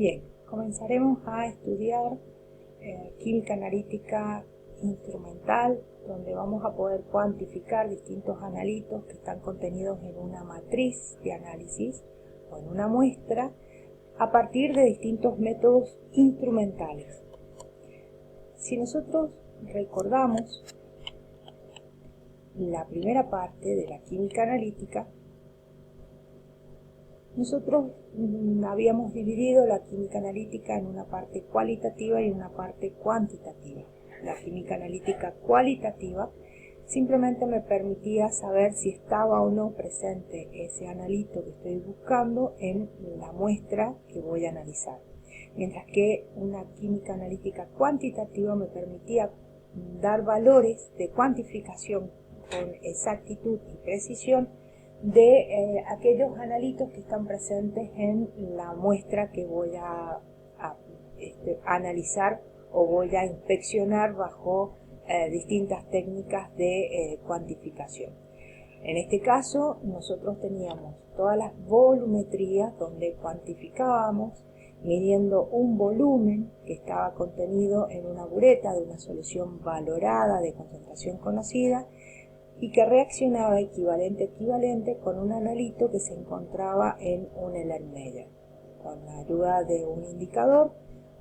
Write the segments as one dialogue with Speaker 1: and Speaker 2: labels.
Speaker 1: Bien, comenzaremos a estudiar química analítica instrumental, donde vamos a poder cuantificar distintos analitos que están contenidos en una matriz de análisis o en una muestra a partir de distintos métodos instrumentales. Si nosotros recordamos la primera parte de la química analítica, nosotros habíamos dividido la química analítica en una parte cualitativa y una parte cuantitativa. La química analítica cualitativa simplemente me permitía saber si estaba o no presente ese analito que estoy buscando en la muestra que voy a analizar. Mientras que una química analítica cuantitativa me permitía dar valores de cuantificación con exactitud y precisión de aquellos analitos que están presentes en la muestra que voy a analizar o voy a inspeccionar bajo distintas técnicas de cuantificación. En este caso, nosotros teníamos todas las volumetrías donde cuantificábamos midiendo un volumen que estaba contenido en una bureta de una solución valorada de concentración conocida y que reaccionaba equivalente con un analito que se encontraba en un Erlenmeyer. Con la ayuda de un indicador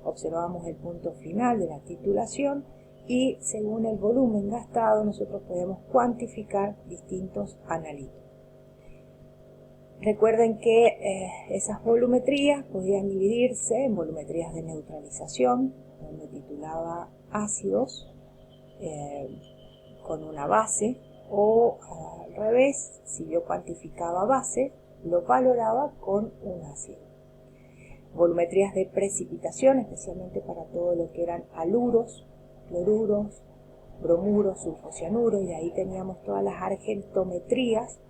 Speaker 1: observamos el punto final de la titulación y según el volumen gastado nosotros podemos cuantificar distintos analitos. Recuerden que esas volumetrías podían dividirse en volumetrías de neutralización, donde titulaba ácidos con una base, o al revés, si yo cuantificaba base, lo valoraba con un ácido. Volumetrías de precipitación, especialmente para todo lo que eran haluros, cloruros, bromuros, sulfocianuros, y ahí teníamos todas las argentometrías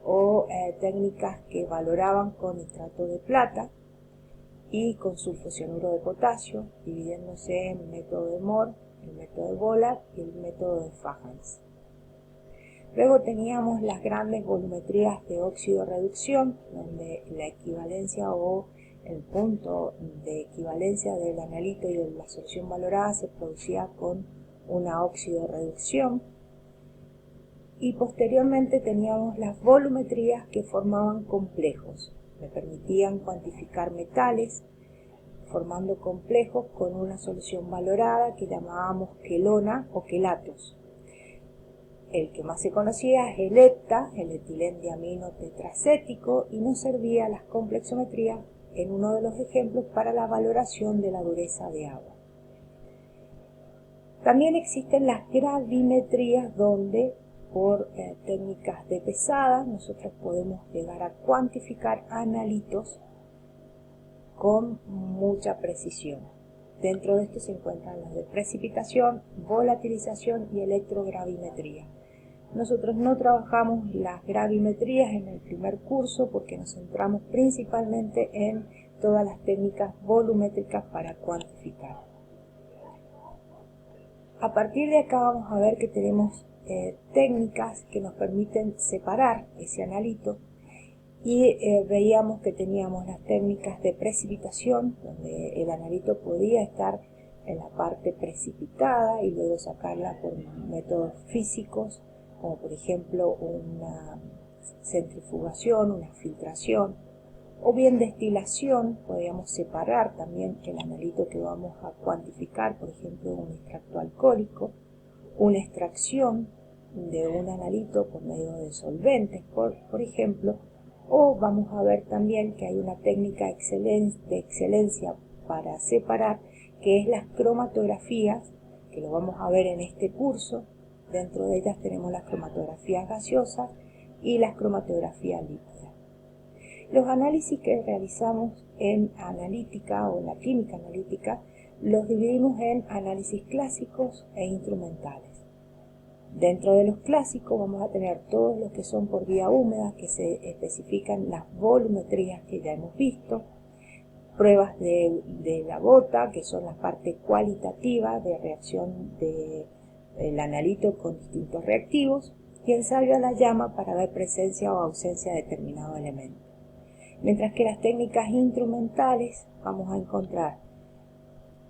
Speaker 1: o técnicas que valoraban con nitrato de plata y con sulfocianuro de potasio, dividiéndose en el método de Mohr, el método de Wohler y el método de Fajans. Luego teníamos las grandes volumetrías de óxido-reducción, donde la equivalencia o el punto de equivalencia del analito y de la solución valorada se producía con una óxido-reducción. Y posteriormente teníamos las volumetrías que formaban complejos. Me permitían cuantificar metales formando complejos con una solución valorada que llamábamos quelona o quelatos. El que más se conocía es el hepta, el etilendiamino tetracético, y nos servía las complexometrías en uno de los ejemplos para la valoración de la dureza de agua. También existen las gravimetrías donde por técnicas de pesada nosotros podemos llegar a cuantificar analitos con mucha precisión. Dentro de esto se encuentran las de precipitación, volatilización y electrogravimetría. Nosotros no trabajamos las gravimetrías en el primer curso porque nos centramos principalmente en todas las técnicas volumétricas para cuantificar. A partir de acá vamos a ver que tenemos técnicas que nos permiten separar ese analito y veíamos que teníamos las técnicas de precipitación, donde el analito podía estar en la parte precipitada y luego sacarla por métodos físicos, como por ejemplo una centrifugación, una filtración, o bien destilación. Podríamos separar también el analito que vamos a cuantificar, por ejemplo un extracto alcohólico, una extracción de un analito por medio de solventes, por ejemplo, o vamos a ver también que hay una técnica de excelencia para separar, que es las cromatografías, que lo vamos a ver en este curso. Dentro de ellas tenemos las cromatografías gaseosas y las cromatografías líquidas. Los análisis que realizamos en analítica o en la química analítica los dividimos en análisis clásicos e instrumentales. Dentro de los clásicos vamos a tener todos los que son por vía húmeda, que se especifican las volumetrías que ya hemos visto, pruebas de la gota, que son la parte cualitativa de reacción del analito con distintos reactivos, y ensayo a la llama para ver presencia o ausencia de determinado elemento. Mientras que las técnicas instrumentales vamos a encontrar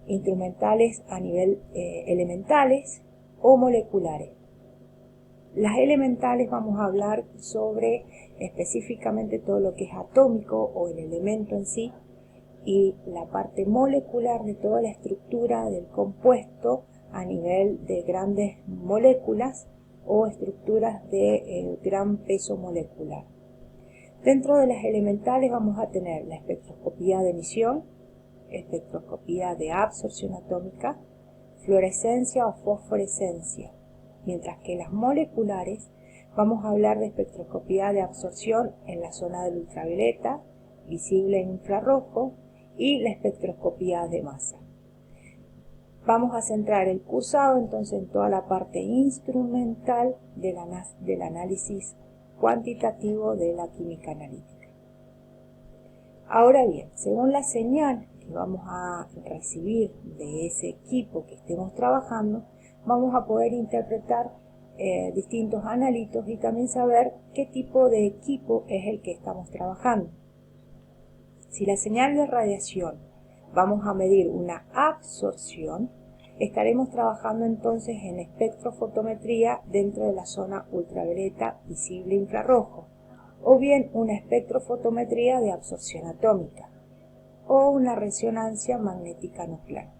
Speaker 1: instrumentales a nivel elementales o moleculares. Las elementales vamos a hablar sobre específicamente todo lo que es atómico o el elemento en sí, y la parte molecular de toda la estructura del compuesto a nivel de grandes moléculas o estructuras de gran peso molecular. Dentro de las elementales vamos a tener la espectroscopía de emisión, espectroscopía de absorción atómica, fluorescencia o fosforescencia, mientras que las moleculares vamos a hablar de espectroscopía de absorción en la zona del ultravioleta, visible en infrarrojo, y la espectroscopía de masa. Vamos a centrar el cursado entonces en toda la parte instrumental del análisis cuantitativo de la química analítica. Ahora bien, según la señal que vamos a recibir de ese equipo que estemos trabajando, vamos a poder interpretar distintos analitos y también saber qué tipo de equipo es el que estamos trabajando. Si la señal de radiación vamos a medir una absorción, estaremos trabajando entonces en espectrofotometría dentro de la zona ultravioleta, visible, infrarrojo, o bien una espectrofotometría de absorción atómica, o una resonancia magnética nuclear.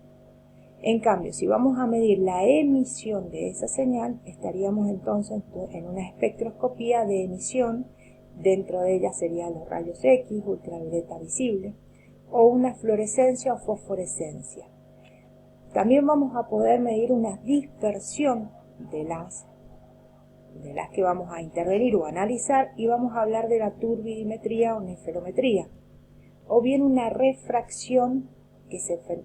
Speaker 1: En cambio, si vamos a medir la emisión de esa señal, estaríamos entonces en una espectroscopía de emisión. Dentro de ella serían los rayos X, ultravioleta visible, o una fluorescencia o fosforescencia. También vamos a poder medir una dispersión de las que vamos a intervenir o analizar, y vamos a hablar de la turbidimetría o neferometría, o bien una refracción, que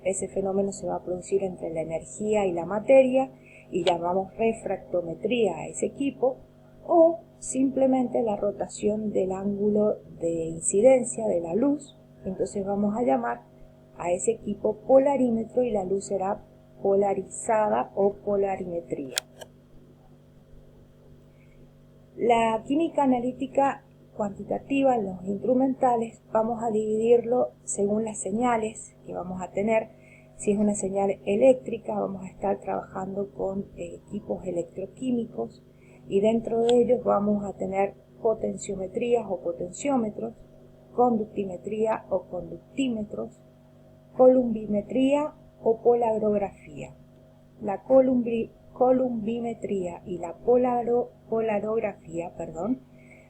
Speaker 1: ese fenómeno se va a producir entre la energía y la materia, y llamamos refractometría a ese equipo, o simplemente la rotación del ángulo de incidencia de la luz. Entonces vamos a llamar a ese equipo polarímetro y la luz será polarizada o polarimetría. La química analítica cuantitativa en los instrumentales vamos a dividirlo según las señales que vamos a tener. Si es una señal eléctrica, vamos a estar trabajando con equipos electroquímicos, y dentro de ellos vamos a tener potenciometrías o potenciómetros, conductimetría o conductímetros, columbimetría o polarografía. La columbimetría y la polarografía,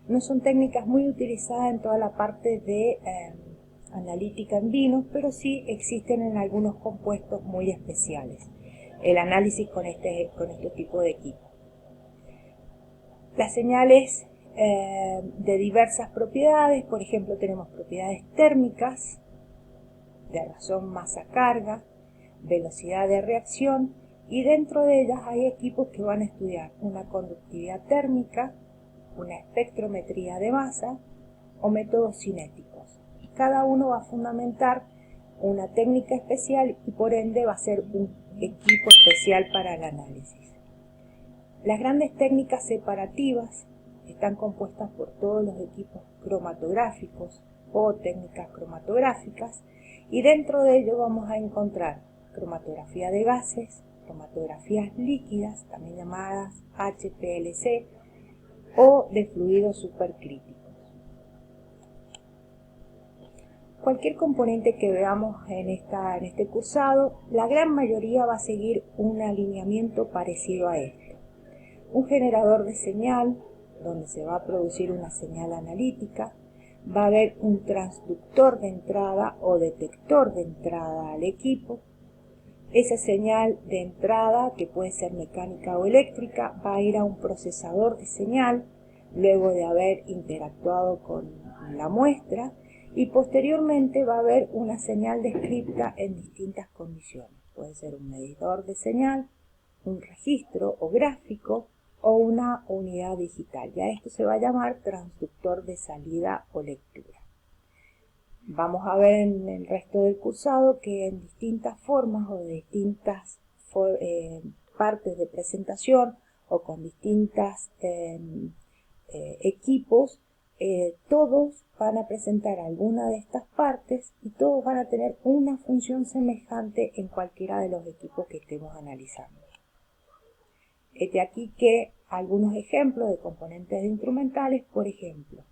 Speaker 1: no son técnicas muy utilizadas en toda la parte de analítica en vinos, pero sí existen en algunos compuestos muy especiales el análisis con este tipo de equipo. Las señales de diversas propiedades, por ejemplo, tenemos propiedades térmicas, de razón masa-carga, velocidad de reacción, y dentro de ellas hay equipos que van a estudiar una conductividad térmica, una espectrometría de masa o métodos cinéticos. Y cada uno va a fundamentar una técnica especial y por ende va a ser un equipo especial para el análisis. Las grandes técnicas separativas están compuestas por todos los equipos cromatográficos o técnicas cromatográficas, y dentro de ello vamos a encontrar cromatografía de gases, cromatografías líquidas, también llamadas HPLC, o de fluidos supercríticos. Cualquier componente que veamos en este cursado, la gran mayoría va a seguir un alineamiento parecido a este. Un generador de señal, donde se va a producir una señal analítica. Va a haber un transductor de entrada o detector de entrada al equipo. Esa señal de entrada, que puede ser mecánica o eléctrica, va a ir a un procesador de señal luego de haber interactuado con la muestra, y posteriormente va a haber una señal descripta en distintas condiciones. Puede ser un medidor de señal, un registro o gráfico, o una unidad digital. Ya esto se va a llamar transductor de salida o lectura. Vamos a ver en el resto del cursado que en distintas formas o de distintas partes de presentación o con distintos equipos todos van a presentar alguna de estas partes y todos van a tener una función semejante en cualquiera de los equipos que estemos analizando. De aquí que algunos ejemplos de componentes de instrumentales, por ejemplo,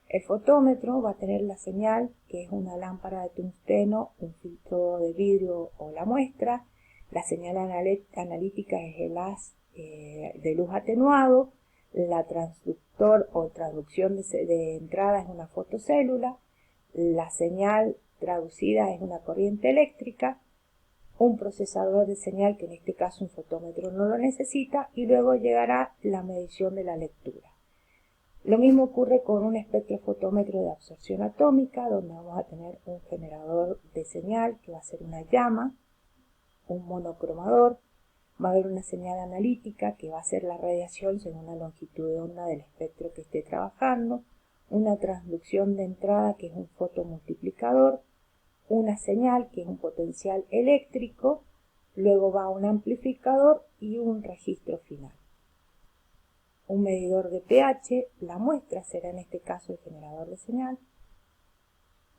Speaker 1: el fotómetro va a tener la señal, que es una lámpara de tungsteno, un filtro de vidrio o la muestra. La señal analítica es el haz de luz atenuado. La transductor o traducción de entrada es una fotocélula. La señal traducida es una corriente eléctrica. Un procesador de señal, que en este caso un fotómetro no lo necesita, y luego llegará la medición de la lectura. Lo mismo ocurre con un espectrofotómetro de absorción atómica, donde vamos a tener un generador de señal, que va a ser una llama, un monocromador, va a haber una señal analítica, que va a ser la radiación según la longitud de onda del espectro que esté trabajando, una transducción de entrada, que es un fotomultiplicador, una señal, que es un potencial eléctrico, luego va un amplificador y un registro final. Un medidor de pH, la muestra será en este caso el generador de señal.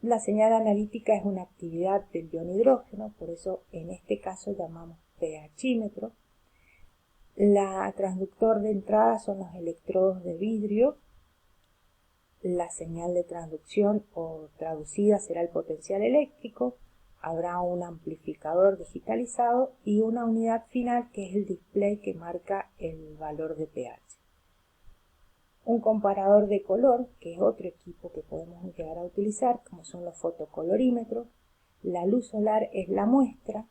Speaker 1: La señal analítica es una actividad del ion hidrógeno, por eso en este caso llamamos pHímetro. La transductor de entrada son los electrodos de vidrio. La señal de transducción o traducida será el potencial eléctrico. Habrá un amplificador digitalizado y una unidad final, que es el display que marca el valor de pH. Un comparador de color, que es otro equipo que podemos llegar a utilizar, como son los fotocolorímetros. La luz solar es la muestra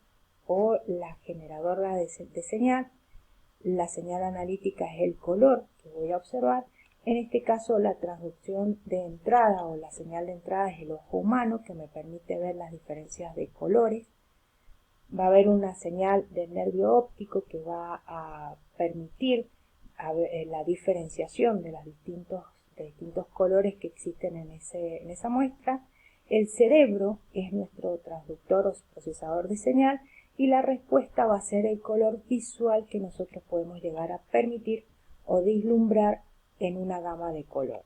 Speaker 1: o la generadora de señal. La señal analítica es el color que voy a observar. En este caso, la transducción de entrada o la señal de entrada es el ojo humano, que me permite ver las diferencias de colores. Va a haber una señal del nervio óptico que va a permitir la diferenciación de los distintos colores que existen en esa muestra. El cerebro es nuestro transductor o procesador de señal, y la respuesta va a ser el color visual que nosotros podemos llegar a permitir o vislumbrar en una gama de colores.